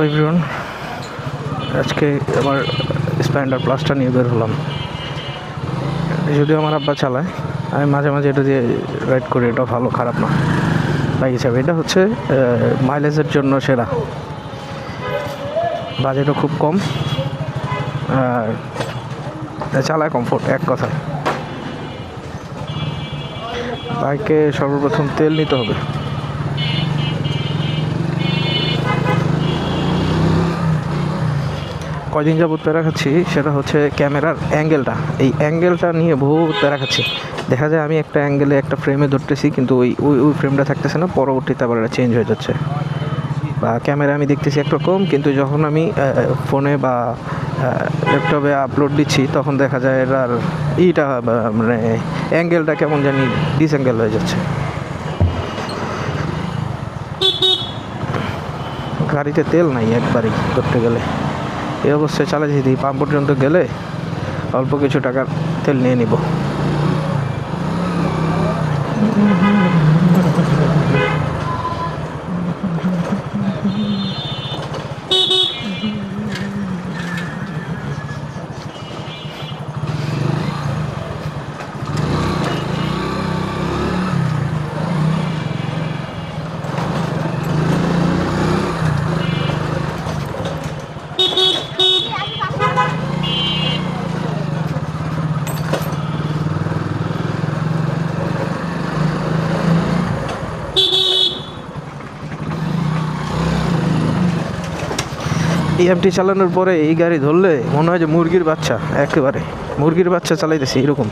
Everyone, আজকে আমার Splendor প্লাসটা নিয়ে বের হলাম। যদিও আমার আব্বা চালায়, আমি মাঝে মাঝে এটা দিয়ে রাইড করি। এটা ভালো, খারাপ না বাইক হিসাবে। এটা হচ্ছে মাইলেজের জন্য সেরা, বাজেটও খুব কম, আর চালায় কমফোর্ট। এক কথা, বাইকে সর্বপ্রথম তেল নিতে হবে। কয়দিন যাবত প্যারা খাচ্ছি সেটা হচ্ছে ক্যামেরার অ্যাঙ্গেলটা। এই অ্যাঙ্গেলটা নিয়ে বহুত প্যারা খাচ্ছি। দেখা যায় আমি একটা অ্যাঙ্গেলে একটা ফ্রেমে ধরতেছি, কিন্তু ওই ওই ওই ফ্রেমটা থাকতেছে না, পরবর্তীতে আবার এটা চেঞ্জ হয়ে যাচ্ছে। বা ক্যামেরা আমি দেখতেছি একরকম, কিন্তু যখন আমি ফোনে বা ল্যাপটপে আপলোড দিচ্ছি তখন দেখা যায় এটার এইটা মানে অ্যাঙ্গেলটা কেমন জানি ডিসঅ্যাঙ্গেল হয়ে যাচ্ছে। গাড়িতে তেল নাই একবারই ধরতে গেলে। এই অবস্থায় চালাচ্ছি, দিই পাম্প পর্যন্ত গেলে অল্প কিছু টাকার তেল নিয়ে নিব। EMT চালানোর পরে এই গাড়ি ধরলে মনে হয় যে মুরগির বাচ্চা, একেবারে মুরগির বাচ্চা চালাইতেছি এরকম।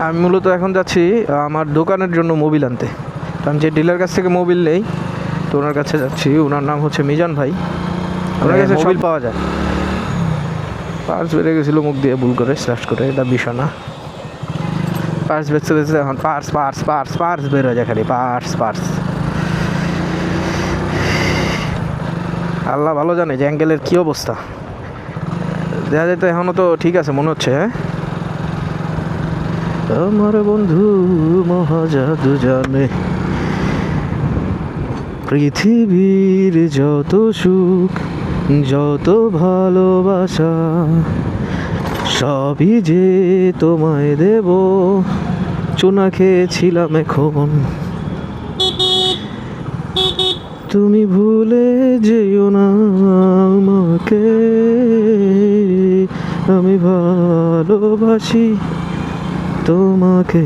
আমি মূলত এখন যাচ্ছি আমার দোকানের জন্য মোবিল আনতে। তো আমি যে ডিলার কাছ থেকে মোবিল নেই, তো ওনার কাছে যাচ্ছি। ওনার নাম হচ্ছে মিজান ভাই। ওনার কাছে মোবিল পাওয়া যায়। পার্স বেড়ে গেছিলো মুখ দিয়ে ভুল করে স্ল্যাশ করে, এটা বিষয় না। পার্স বেচতে বেচতে এখন পার্স পার্স পার্স পার্স বের হয়ে যায়, খালি পার্স পার্স। আল্লাহ ভালো জানে যে অ্যাঙ্গেলের কী অবস্থা। দেখা যায় তো এখনও তো ঠিক আছে মনে হচ্ছে। হ্যাঁ, আমার বন্ধু মহাজাদু জানে পৃথিবীর যত সুখ, যত ভালোবাসা, সবই যে তোমায় দেব। চুনা খেয়েছিলাম এখন, তুমি ভুলে যেও না আমাকে। আমি ভালোবাসি তোমাকে।